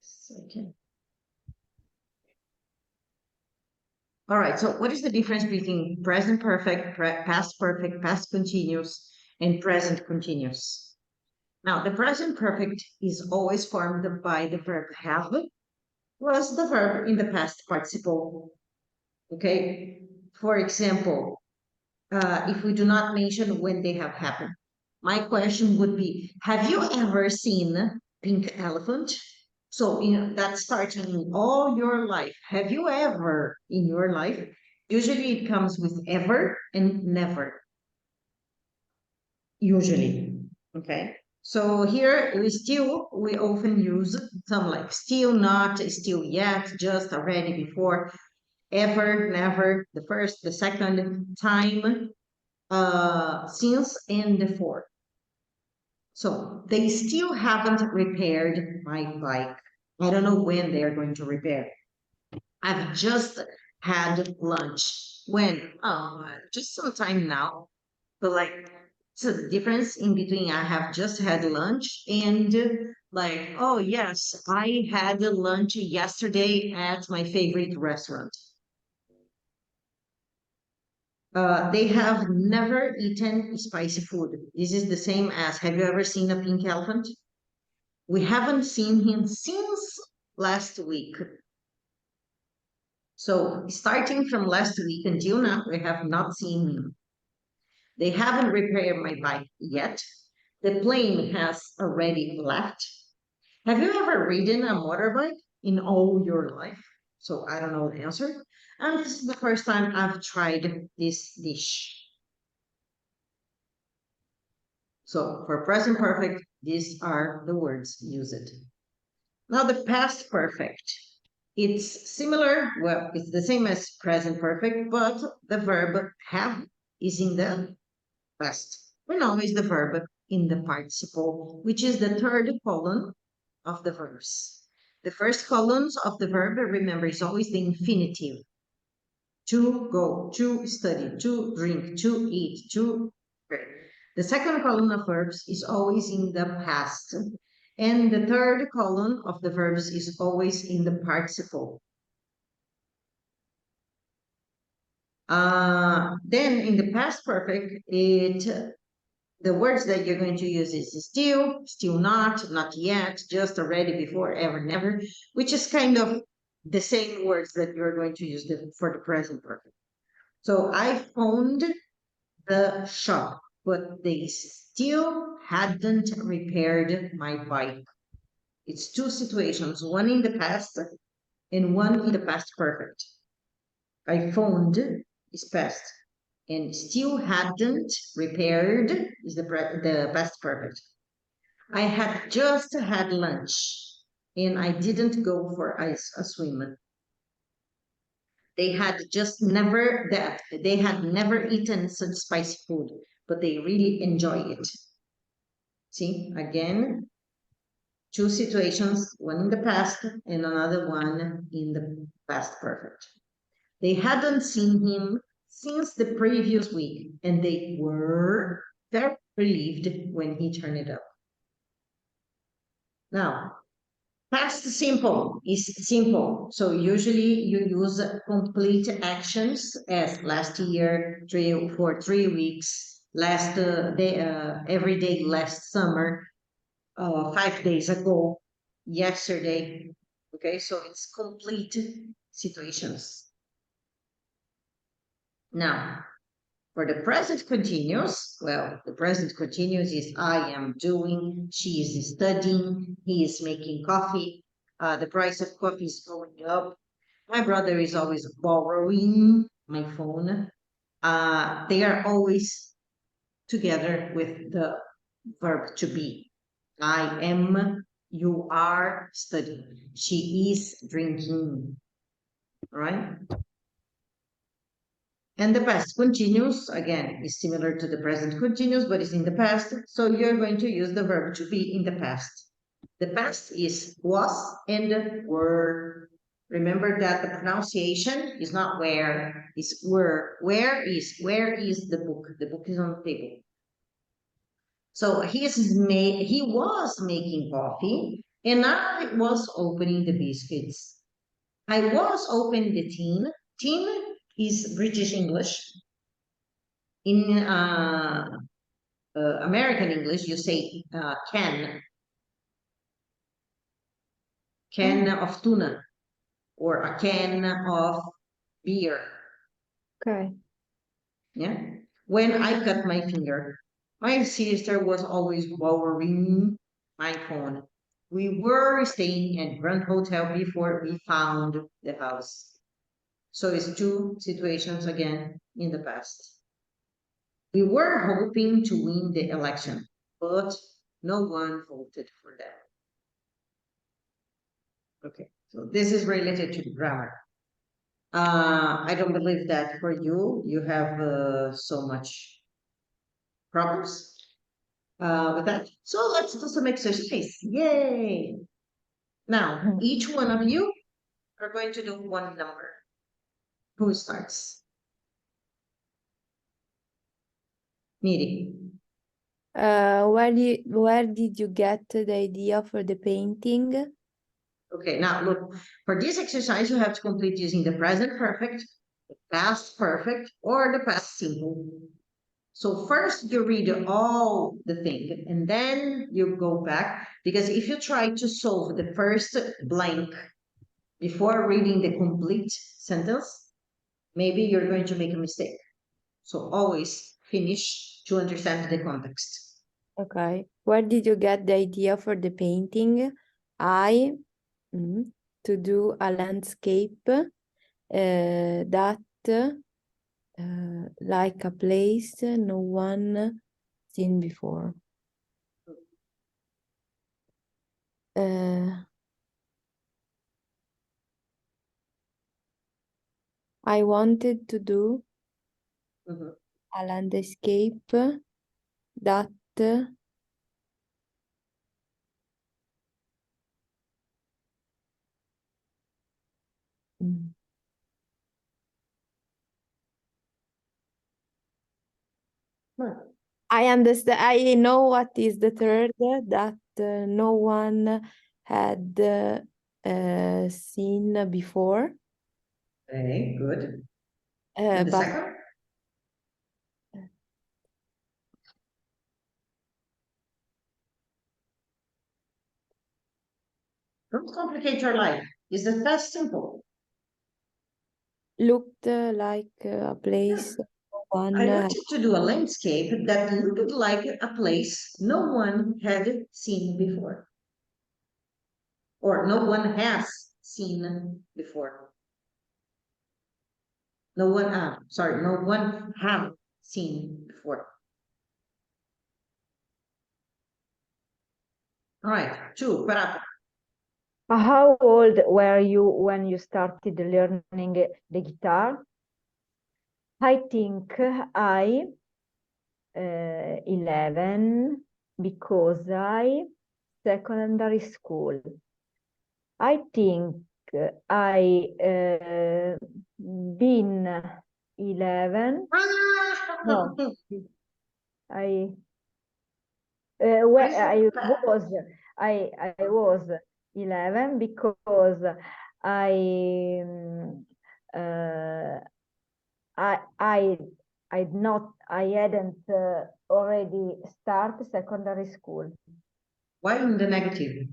Second. All right, so what is the difference between present perfect, perfect, past continuous, and present continuous? Now, the present perfect is always formed by the verb have plus the verb in the past participle. Okay, for example, if we do not mention when they have happened, my question would be, have you ever seen pink elephant? So, that starts in all your life. Have you ever in your life? Usually it comes with ever and never, usually. Okay. So here we often use some like still, not, still yet, just, already, before, ever, never, the first, the second, time, since, and before. So they still haven't repaired my bike. I don't know when they are going to repair. I've just had lunch. When? Just some time now. But like, so the difference in between I have just had lunch and like, oh yes, I had lunch yesterday at my favorite restaurant. They have never eaten spicy food. This is the same as, have you ever seen a pink elephant? We haven't seen him since last week. So starting from last week until now, we have not seen him. They haven't repaired my bike yet. The plane has already left. Have you ever ridden a motorbike in all your life? So I don't know the answer. And this is the first time I've tried this dish. So for present perfect, these are the words used. Now the past perfect. It's similar, well, it's the same as present perfect, but the verb have is in the past. And always the verb in the participle, which is the third column of the verbs. The first columns of the verb, remember, is always the infinitive. To go, to study, to drink, to eat, to pray. The second column of verbs is always in the past. And the third column of the verbs is always in the participle. Then in the past perfect, the words that you're going to use is still, still not, not yet, just, already, before, ever, never, which is kind of the same words that you're going to use for the present perfect. So I phoned the shop, but they still hadn't repaired my bike. It's two situations, one in the past and one in the past perfect. I phoned is past, and still hadn't repaired is the past perfect. I had just had lunch, and I didn't go for a swim. They had just never that they had never eaten such spicy food, but they really enjoy it. See, again, two situations, one in the past and another one in the past perfect. They hadn't seen him since the previous week, and they were very relieved when he turned it up. Now, past simple is simple. So usually you use complete actions as last year, for 3 weeks, last day, every day last summer, 5 days ago, yesterday. Okay, so it's complete situations. Now, for the present continuous, well, the present continuous is I am doing, she is studying, he is making coffee, the price of coffee is going up, my brother is always borrowing my phone. They are always together with the verb to be. I am, you are studying, she is drinking, right? And the past continuous, again, is similar to the present continuous, but is in the past. So you're going to use the verb to be in the past. The past is was and were. Remember that the pronunciation is not where, it's were. Where is the book? The book is on the table. So he was making coffee, and I was opening the biscuits. I was opening the tin. Tin is British English. In American English, you say can of tuna, or a can of beer. Okay. Yeah. When I cut my finger, my sister was always borrowing my phone. We were staying at Grand Hotel before we found the house. So it's two situations again in the past. We were hoping to win the election, but no one voted for them. Okay, so this is related to the grammar. I don't believe that for you, you have so much problems with that. So let's do some exercise. Yay! Now, each one of you are going to do one number. Who starts? Miri. Where did you get the idea for the painting? Okay, now look, for this exercise, you have to complete using the present perfect, the past perfect, or the past simple. So first you read all the thing and then you go back, because if you try to solve the first blank before reading the complete sentence, maybe you're going to make a mistake. So always finish to understand the context. Okay. Where did you get the idea for the painting? To do a landscape that like a place no one seen before. I wanted to do a landscape that I understand. I know what is the third, that no one had seen before. Okay, good. And the But second? Don't complicate your life. Is the past simple? looked like a place I wanted to do a landscape that looked like a place no one had seen before. Or no one has seen before. No one have seen before. All right, two, parata. How old were you when you started learning the guitar? I think I 11, because I secondary school. I think I been 11. No, I well, I was 11 because I I hadn't already start secondary school. Why in the negative?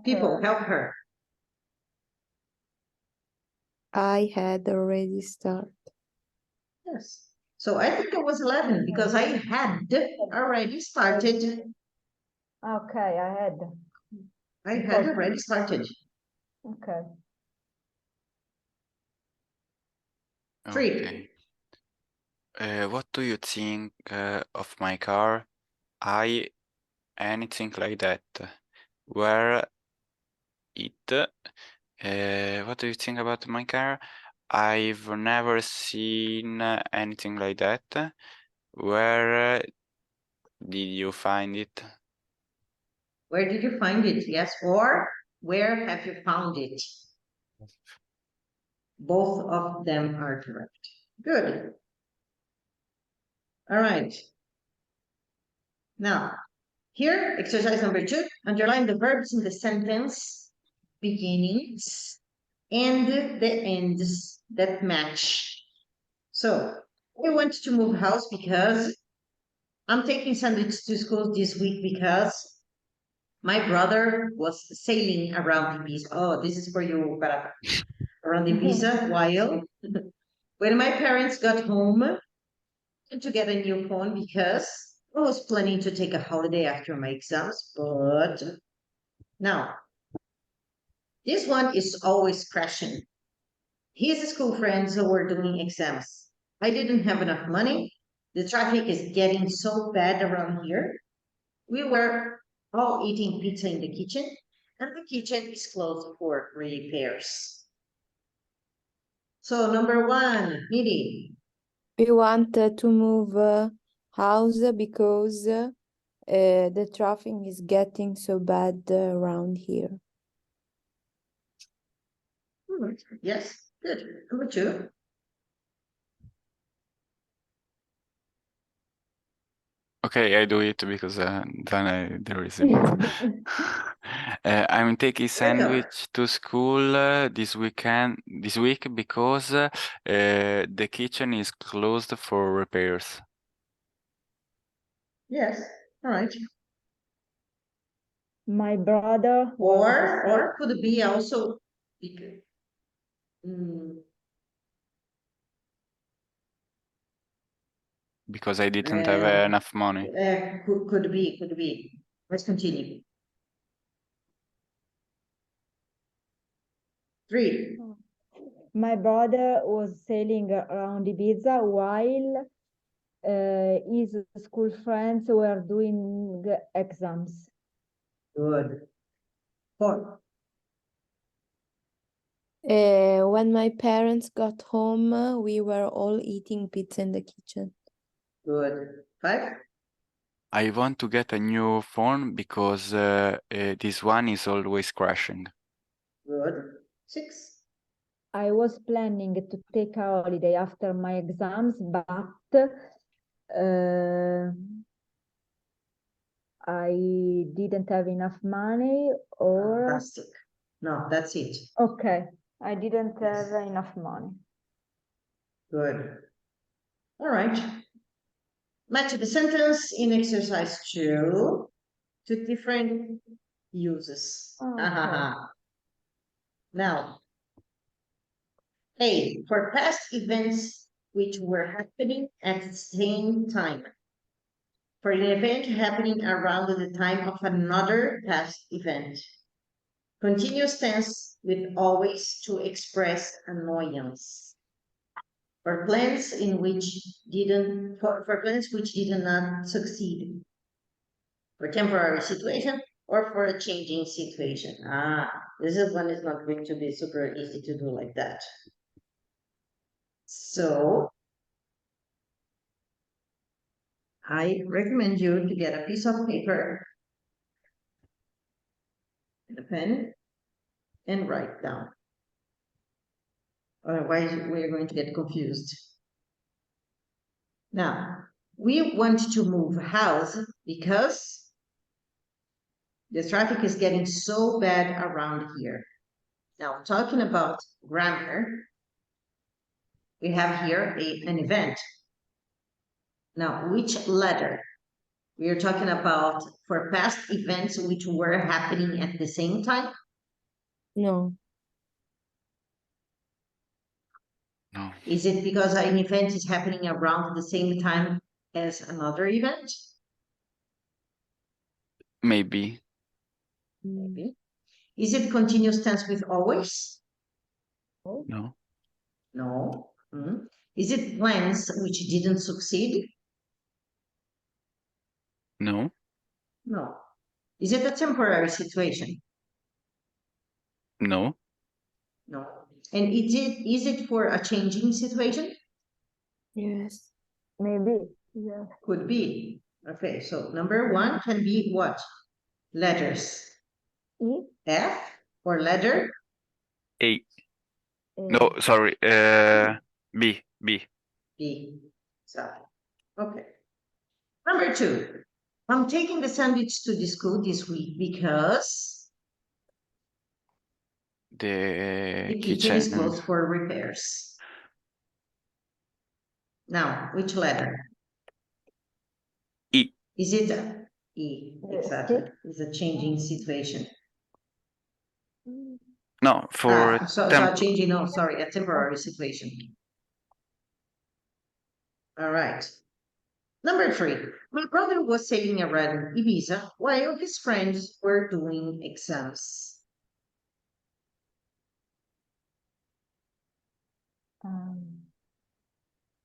People help her. I had already started. Yes. So I think it was 11 because I had already started. Okay, I had already started. Okay. Three. What do you think of my car? Anything like that. Where it? What do you think about my car? I've never seen anything like that. Where did you find it? Where did you find it? Yes. Or where have you found it? Both of them are correct. Good. All right. Now, here, exercise number 2, underline the verbs in the sentence beginnings and the ends that match. So, I want to move house because I'm taking sandwich to school this week because my brother was sailing around Ibiza. Oh, this is for you, Baraka. Around Ibiza while when my parents got home to get a new phone because I was planning to take a holiday after my exams, but now this one is always crashing. His school friends were doing exams. I didn't have enough money. The traffic is getting so bad around here. We were all eating pizza in the kitchen, and the kitchen is closed for repairs. So number 1, Miri. We want to move house because the traffic is getting so bad around here. Yes, good. Number 2. Okay, I do it because then there is a I'm taking sandwich to school this week because the kitchen is closed for repairs. Yes, all right. My brother Or could be also because, Because I didn't have enough money. could be. Let's continue. 3. My brother was sailing around Ibiza while his school friends were doing exams. Good. 4. When my parents got home, we were all eating pizza in the kitchen. Good. 5. I want to get a new phone because this one is always crashing. Good. 6. I was planning to take a holiday after my exams, but I didn't have enough money, or Fantastic. No, that's it. okay, I didn't have enough money. Good. All right. Match the sentence in exercise 2 to different uses. Okay. Now, A, for past events which were happening at the same time. For an event happening around the time of another past event. Continuous tense with always to express annoyance. For plans for plans which did not succeed. For temporary situation or for a changing situation. This one is not going to be super easy to do like that. So I recommend you to get a piece of paper and a pen and write down. Otherwise, we're going to get confused. Now, we want to move house because the traffic is getting so bad around here. Now, talking about grammar, we have here an event. Now, which letter? We are talking about for past events which were happening at the same time. No. No. Is it because an event is happening around the same time as another event? Maybe. Maybe. Is it continuous tense with always? No. No. Is it plans which didn't succeed? No. No. Is it a temporary situation? No. No. And is it for a changing situation? Yes. Maybe. Yeah. Could be. Okay, so number 1 can be what? Letters. E. F or letter? A. No, sorry. B. B. Exactly. Okay. Number 2. I'm taking the sandwich to the school this week because The the kitchen is kitchen. closed for repairs. Now, which letter? E. Is it E? Exactly. C. It's a changing situation. No, for So temp. changing, no, sorry, a temporary situation. All right. Number 3. My brother was sailing around Ibiza while his friends were doing exams.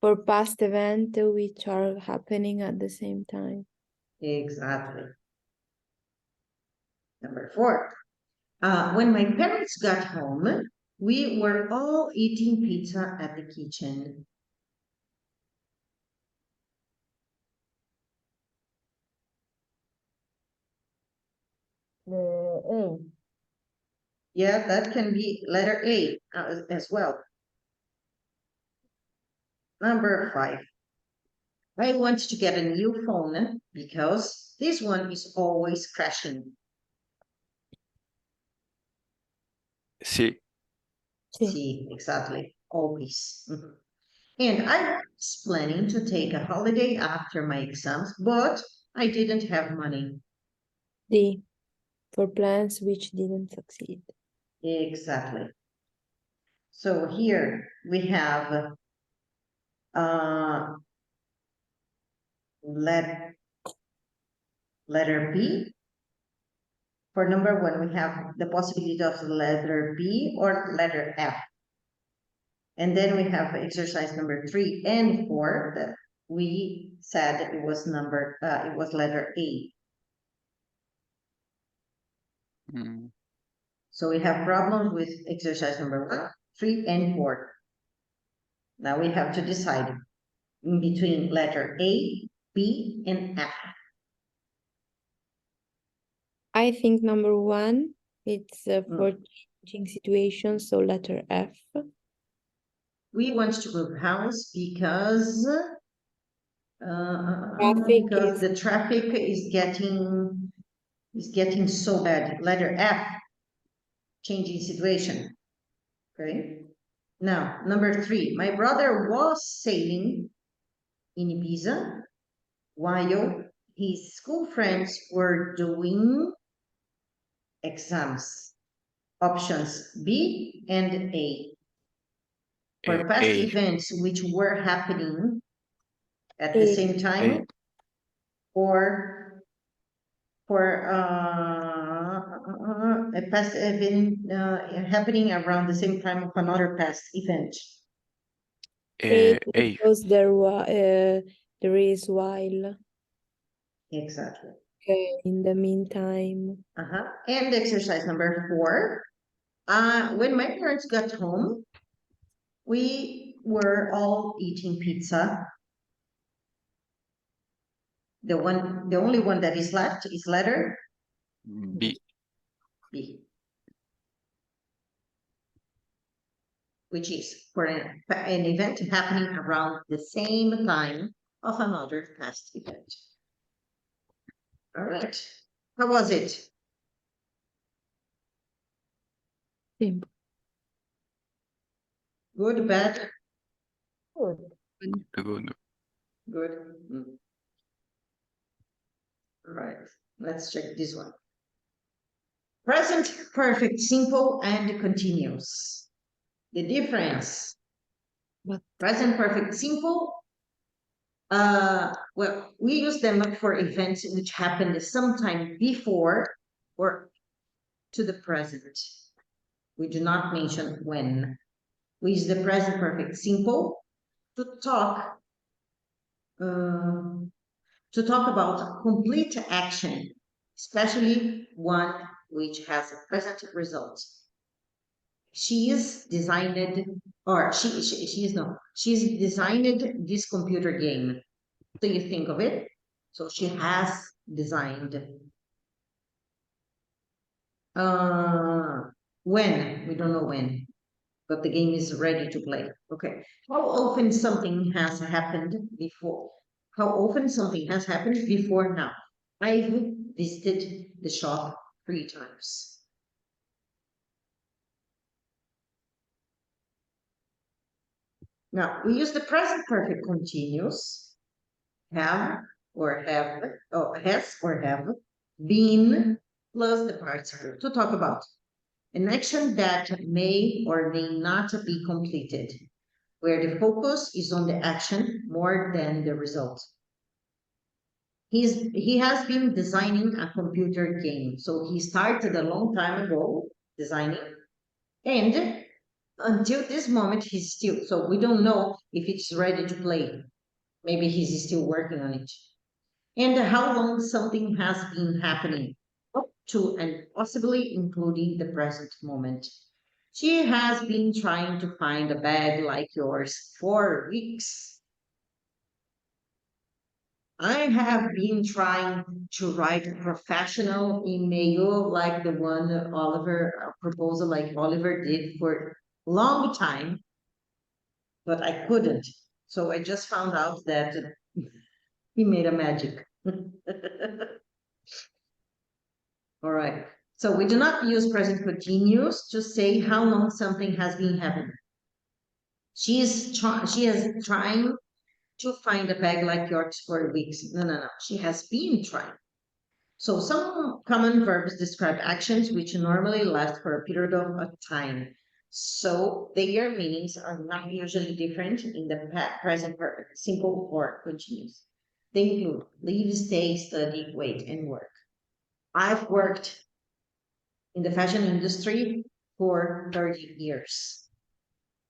For past event which are happening at the same time. Exactly. Number 4. When my parents got home, we were all eating pizza at the kitchen. The A. Yeah, that can be letter A as well. Number 5. I want to get a new phone because this one is always crashing. C. See, exactly, always. Mhm. And I was planning to take a holiday after my exams, but I didn't have money. D. For plans which didn't succeed. Exactly. So here we have letter B. For number 1, we have the possibility of the letter B or letter F. And then we have exercise number 3 and 4 that we said it was letter A. Mm. So we have problems with exercise number 1, 3, and 4. Now we have to decide in between letter A, B, and F. I think number 1, it's for changing situations, so letter F. We want to move house because the traffic is getting so bad. Letter F, changing situation. Okay. Now, number 3, my brother was sailing in Ibiza while his school friends were doing exams. Options B and A. For past A. events which were happening at the same time, or for a past event happening around the same time of another past event. A, A. because there is while. Exactly. Okay, in the meantime. And exercise number 4. When my parents got home, we were all eating pizza. The only one that is left is letter B. B, which is for an event happening around the same time of another past event. All right. How was it? Simple. Good, bad? Good. Good. Good. All right. Let's check this one. Present perfect simple and continuous. The difference. But Present perfect simple. Well, we use them for events which happened sometime before or to the present. We do not mention when. We use the present perfect simple to talk about complete action, especially one which has a present result. She's designed this computer game. So you think of it. So she has designed. When? We don't know when. but the game is ready to play. Okay. How often something has happened before? How often something has happened before now? I've visited the shop 3 times. Now, we use the present perfect continuous, have or have, has or have, been, plus the participle to talk about an action that may or may not be completed, where the focus is on the action more than the result. He has been designing a computer game. So he started a long time ago designing, and until this moment, he's still, so we don't know if it's ready to play. Maybe he's still working on it. And how long something has been happening, up to and possibly including the present moment. She has been trying to find a bag like yours for weeks. I have been trying to write a professional email like the one a proposal like Oliver did for a long time, but I couldn't. So I just found out that he made a magic. All right. So we do not use present continuous to say how long something has been happening. She is trying to find a bag like yours for weeks. No. She has been trying. So some common verbs describe actions which normally last for a period of time. So their meanings are not usually different in the present perfect, simple or continuous. They include live, stay, study, wait, and work. I've worked in the fashion industry for 30 years.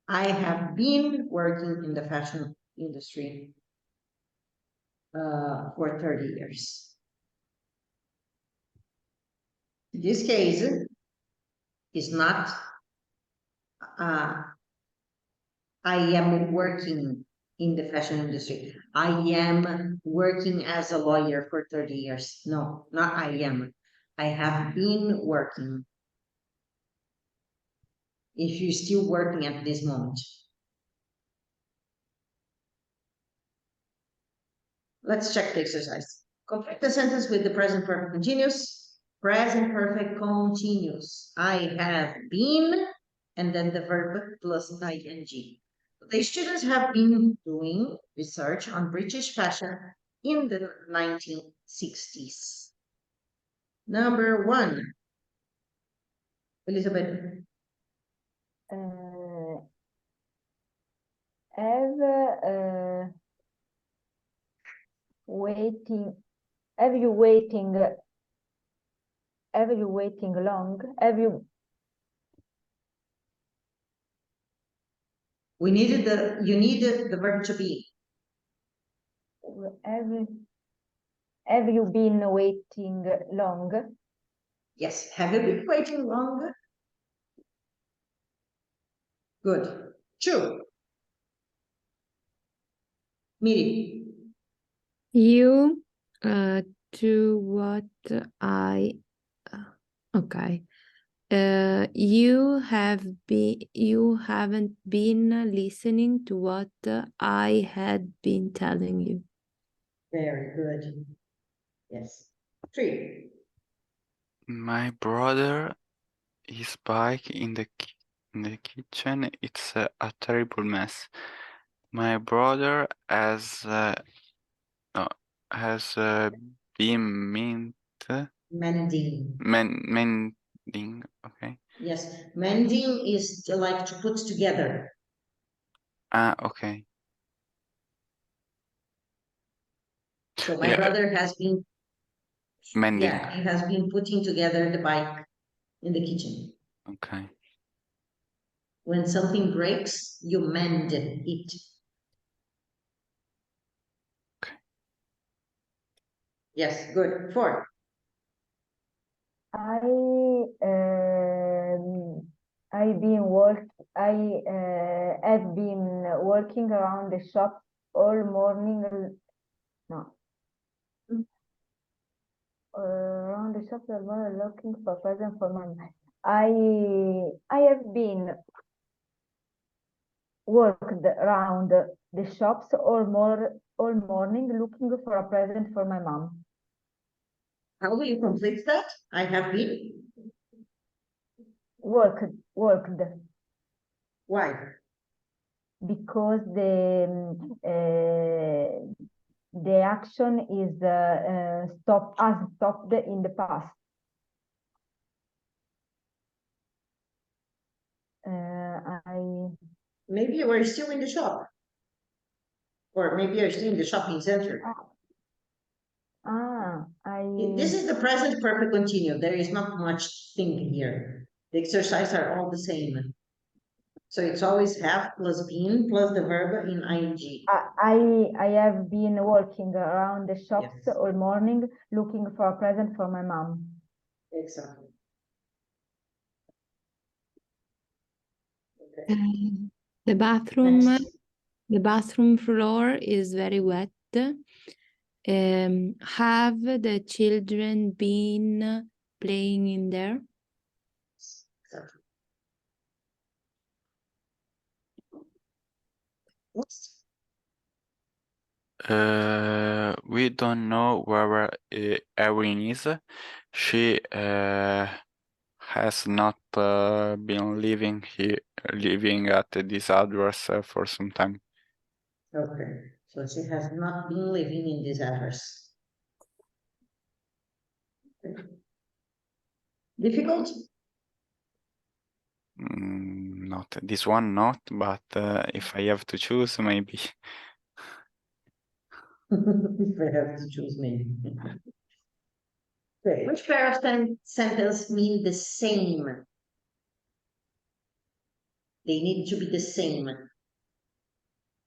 I have been working in the fashion industry for 30 years. In this case, is not I am working in the fashion industry. I am working as a lawyer for 30 years. No, not I am. I have been working. If you're still working at this moment. Let's check the exercise. Complete the sentence with the present perfect continuous. Present perfect continuous. I have been, and then the verb plus ing. The students have been doing research on British fashion in the 1960s. Number 1. Elizabeth. Have you waiting long? You need the verb to be. Have you been waiting long? Yes. Have you been waiting long? Good. 2. Miri. You do what I okay. You haven't been listening to what I had been telling you. Very good. Yes. 3. My brother is back in the kitchen. It's a terrible mess. My brother has been Mending. mending. Okay. Yes. Mending is like to put together. Okay. So my Yeah, brother has been mending. Yeah, he has been putting together the bike in the kitchen. Okay. When something breaks, you mend it. Okay. Yes, good. 4. I have been working around the shop all morning. No. Around the shop all morning looking for present for my. I have been worked around the shops all morning looking for a present for my mom. How will you complete that? I have been. Worked. Why? Because the action is stopped in the past. Maybe you are still in the shop. Or maybe you're still in the shopping center. This is the present perfect continuous. There is not much thing here. The exercises are all the same. So it's always have plus been plus the verb in ing. I have been working around the shops Yes. all morning looking for a present for my mom. Exactly. Okay. The bathroom, Next. the bathroom floor is very wet. Have the children been playing in there? Exactly. Next. We don't know where Erin is. She has not been living at this address for some time. Okay. So she has not been living in this address. Difficult? Not this one, not, but if I have to choose, maybe. If I have to choose maybe. Okay. Which pair of sentence mean the same? They need to be the same.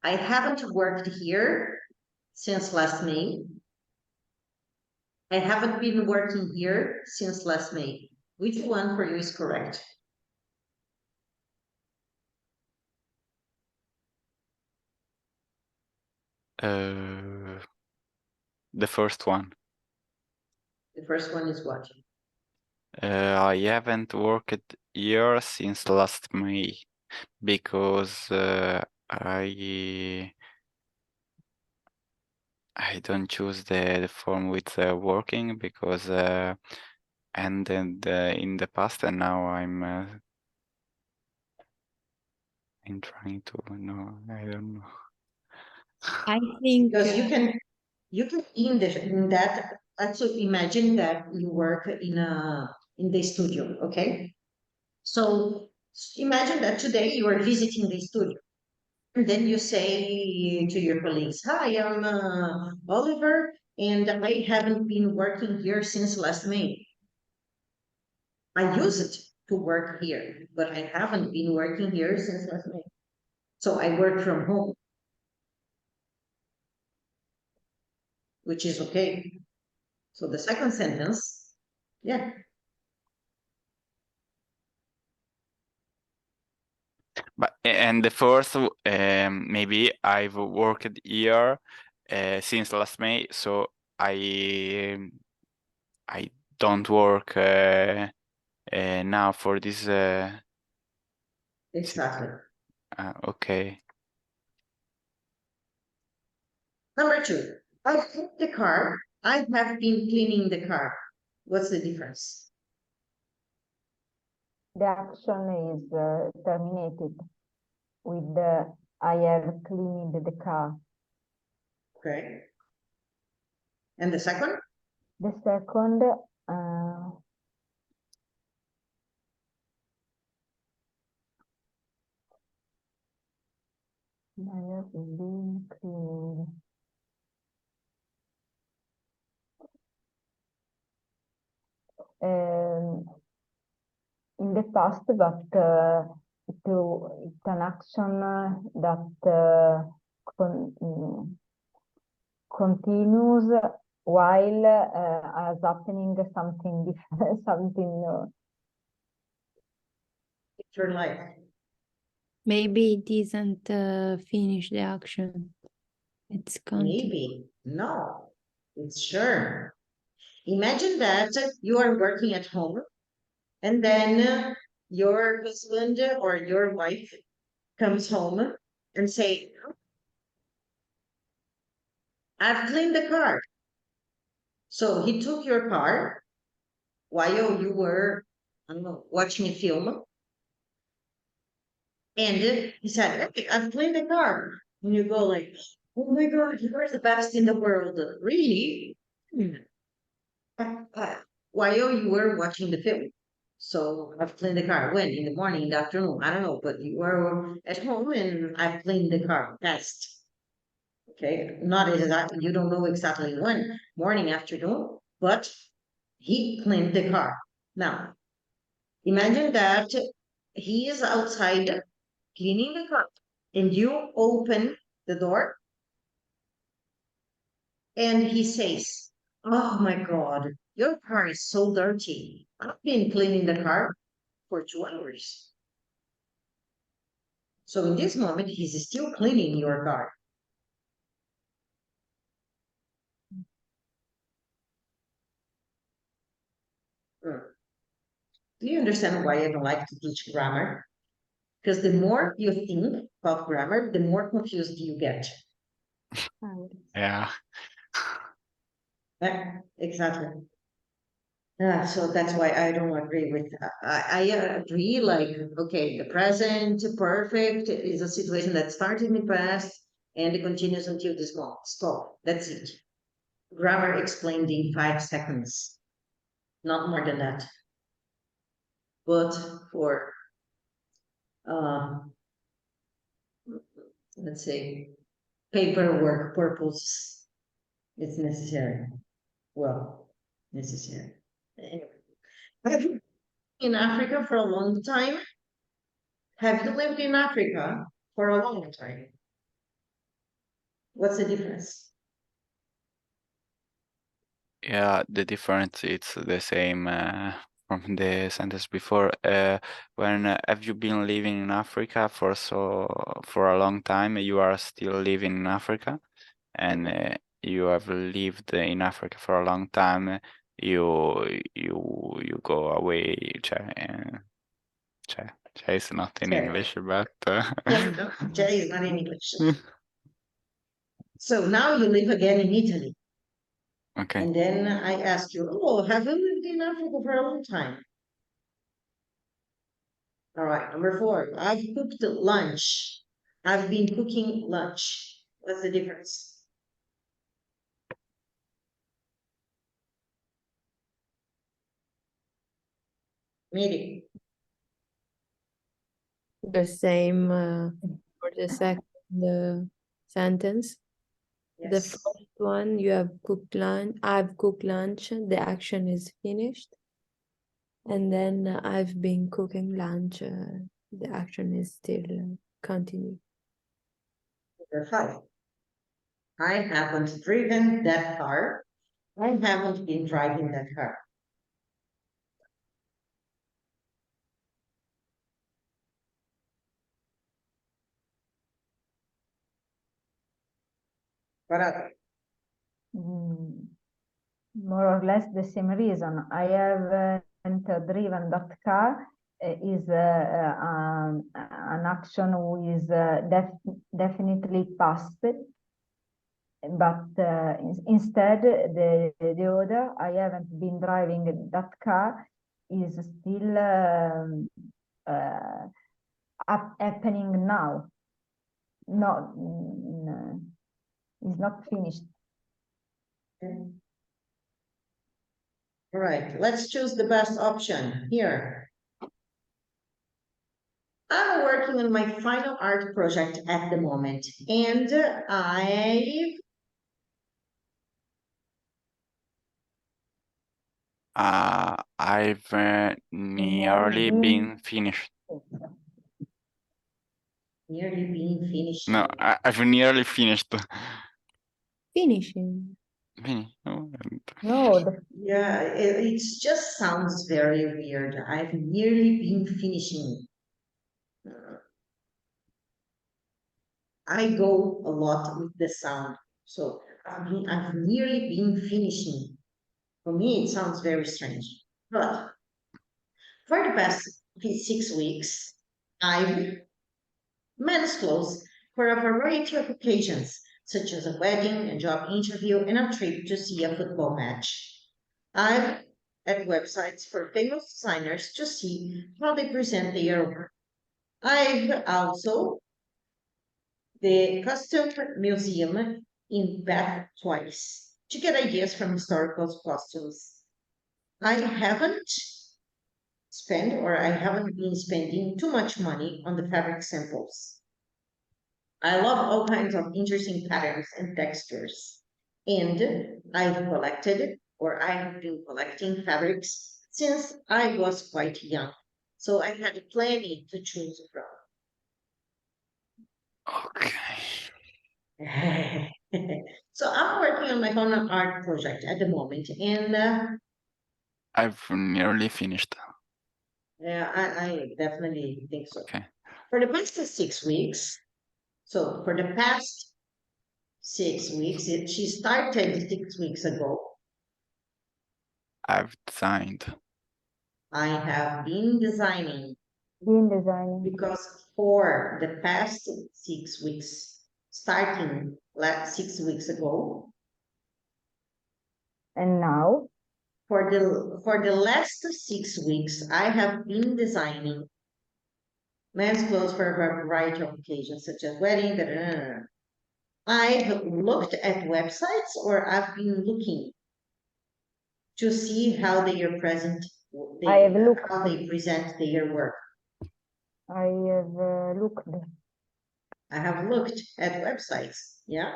I haven't worked here since last May. I haven't been working here since last May. Which one for you is correct? The first one. The first one is what? I haven't worked here since last May because I don't choose the form with working because ended in the past, and now I'm trying to I don't know. I think Because you can in that also imagine that you work in the studio, okay? So imagine that today you are visiting the studio. And then you say to your colleagues, "Hi, I'm Oliver, and I haven't been working here since last May. I use it to work here, but I haven't been working here since last May. So I work from home, which is okay." So the second sentence, yeah. But and the first, maybe I've worked here since last May, so I don't work now for this. Exactly. Okay. Number 2, I have the car. I have been cleaning the car. What's the difference? The action is terminated with the I have cleaned the car. Okay. And the second? The second, I have been cleaning. In the past, but it's an action that continues while as happening something different, something new. Your life. maybe it isn't finish the action. It's continue. Maybe. No. It's sure. Imagine that you are working at home and then your husband or your wife comes home and say, I've cleaned the car. So he took your car while you were, I don't know, watching a film. And he said, hey, I've cleaned the car. And you go like, oh my God, you're the best in the world. Really? While you were watching the film. So I've cleaned the car. When? In the morning, in the afternoon? I don't know, but you were at home and I've cleaned the car. Past. Okay, not exactly, you don't know exactly when, morning, afternoon, but he cleaned the car. Now, imagine that he is outside cleaning the car and you open the door and he says, oh my God, your car is so dirty. I've been cleaning the car for 2 hours. So in this moment, he's still cleaning your car. Do you understand why I don't like to teach grammar? Because the more you think about grammar, the more confused you get. Yeah. Yeah, exactly. So that's why I don't agree with. I agree. Like, okay, the present perfect is a situation that started in the past and it continues until this moment. Stop. That's it. Grammar explained in 5 seconds, not more than that. But for let's say paperwork purpose, it's necessary. Well, necessary. Anyway. Have you been in Africa for a long time? Have you lived in Africa for a long time? What's the difference? Yeah, the difference it's the same from the sentence before. When have you been living in Africa for a long time? You are still living in Africa, and you have lived in Africa for a long time. You go away. Cioè is not in Cioè. English, but Jay is not in English. So now you live again in Italy. okay. And then I ask you, oh, have you lived in Africa for a long time? All right, number 4, I've cooked lunch. I've been cooking lunch. What's the difference? Maybe. The same for the second sentence. The Yes. first one, you have cooked lunch. I've cooked lunch. The action is finished. And then I've been cooking lunch. The action is still continuing. Number 5. I haven't driven that car. I haven't been driving that car. What other? More or less the same reason. I haven't driven that car is an action who is definitely past, but instead the other, I haven't been driving that car, is still happening now. No, it's not finished. Okay. All right, let's choose the best option here. I'm working on my final art project at the moment, and I've nearly been finished. nearly been finished. No, I've nearly finished. Finishing. Finish. No, No, Yeah, it just sounds very weird. I've nearly been finishing. I go a lot with the sound, so I've nearly been finishing. For me, it sounds very strange. But for the past 6 weeks, I've men's clothes for a variety of occasions, such as a wedding, a job interview, and a trip to see a football match. I've at websites for famous designers to see how they present their work. I've also the Custom Museum in Bath twice to get ideas from historical costumes. I haven't spent or I haven't been spending too much money on the fabric samples. I love all kinds of interesting patterns and textures. And I've collected or I have been collecting fabrics since I was quite young. So I had plenty to choose from. Okay. So I'm working on my own art project at the moment, and I've nearly finished. yeah, I definitely think so. Okay. For the past 6 weeks, so for the past 6 weeks, she started 6 weeks ago. I've designed. I have been designing Been designing. because for the past 6 weeks, starting 6 weeks ago, And now, for the last 6 weeks, I have been designing men's clothes for a variety of occasions, such as wedding. Da, da, da, da. I've looked at websites, or I've been looking to see how they are present. I have looked. How they present their work. I have looked. I have looked at websites. Yeah.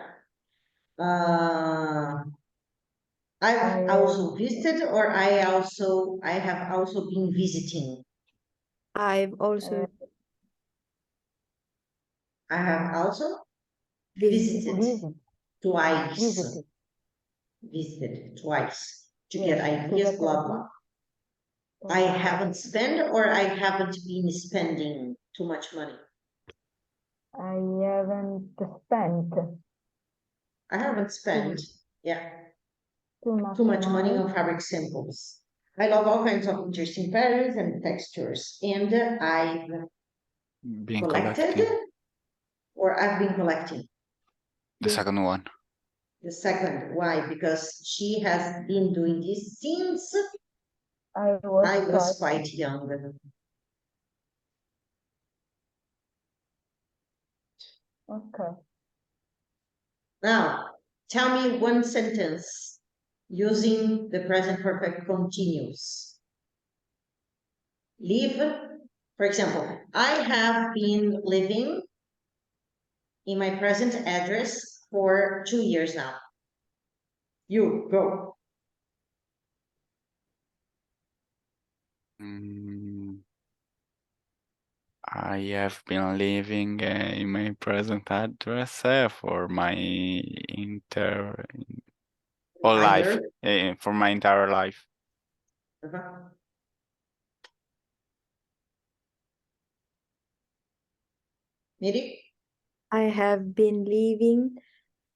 I've I also visited, or I have also been visiting. I've also I have also visited. visited twice. Visited. Visited twice to Yes, get to ideas, get blah ideas. blah. I haven't spent or I haven't been spending too much money. I haven't spent I haven't spent, yeah, too much too much money on fabric samples. I love all kinds of interesting patterns and textures, and I've Been collected, collecting. or I've been collecting. The second one. The second, why? Because she has been doing this since I I was quite quite young. okay. Now, tell me one sentence using the present perfect continuous. Live, for example, I have been living in my present address for 2 years now. You go. I have been living in my present address for my whole life, for my entire life. Miri? I have been living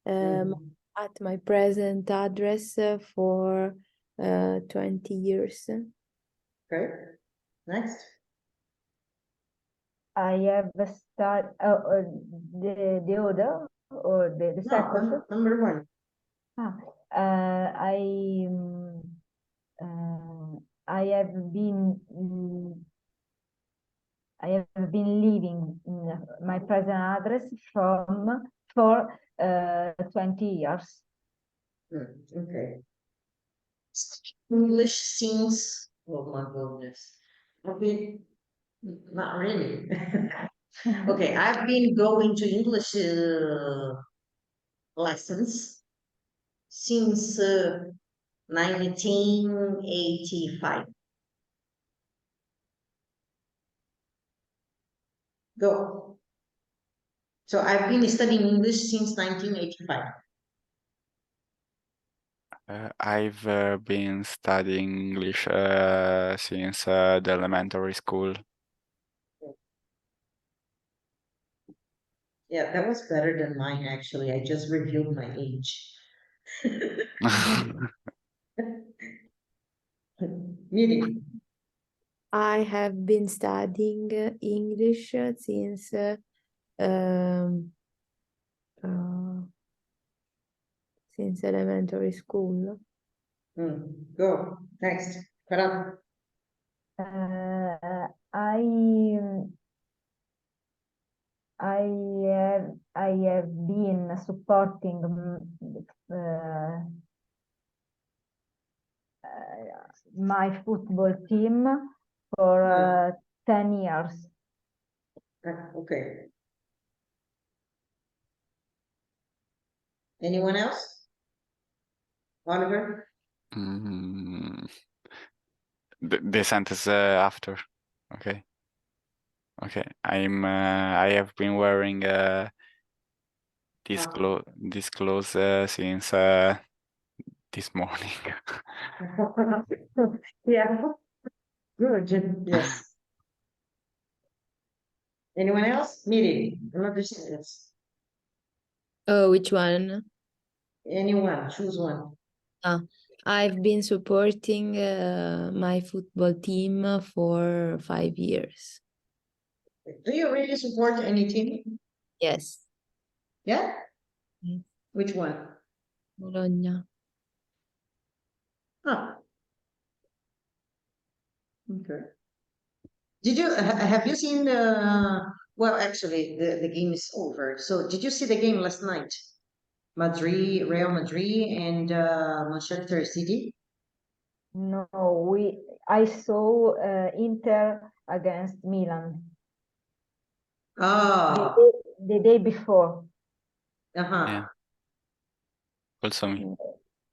at my present address for 20 years. Okay. Next. I have started the other or the second. No, number one. I have been living in my present address for 20 years. Okay. English since, oh my goodness. Not really. Okay, I've been going to English lessons since 1985. Go. So I've been studying English since 1985. I've been studying English since the elementary school. Yeah, that was better than mine, actually. I just revealed my age. Meeting. I have been studying English since since elementary school. Go next. Cut up. I have been supporting my football team for 10 years. Okay. Anyone else? Oliver? The sentence after. Okay. Okay. I have been wearing this clothes since this morning. Yeah. Good. Yes. Anyone else? Miri, another sentence. Oh, which one? Anyone, choose one. I've been supporting my football team for 5 years. Do you really support any team? Yes. Yeah? Yes. Which one? Bologna. Huh. Okay. Did you have you seen the well actually the game is over. So did you see the game last night? Real Madrid and Manchester City? No, I saw Inter against Milan Ah, the day before. uh-huh. Yeah. Also me.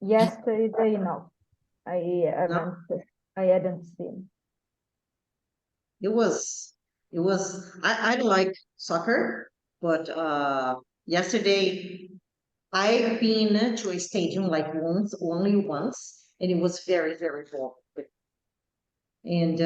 Yesterday, no, I hadn't seen. It was I don't like soccer, but yesterday I've been to a stadium like only once, and it was very, very full. And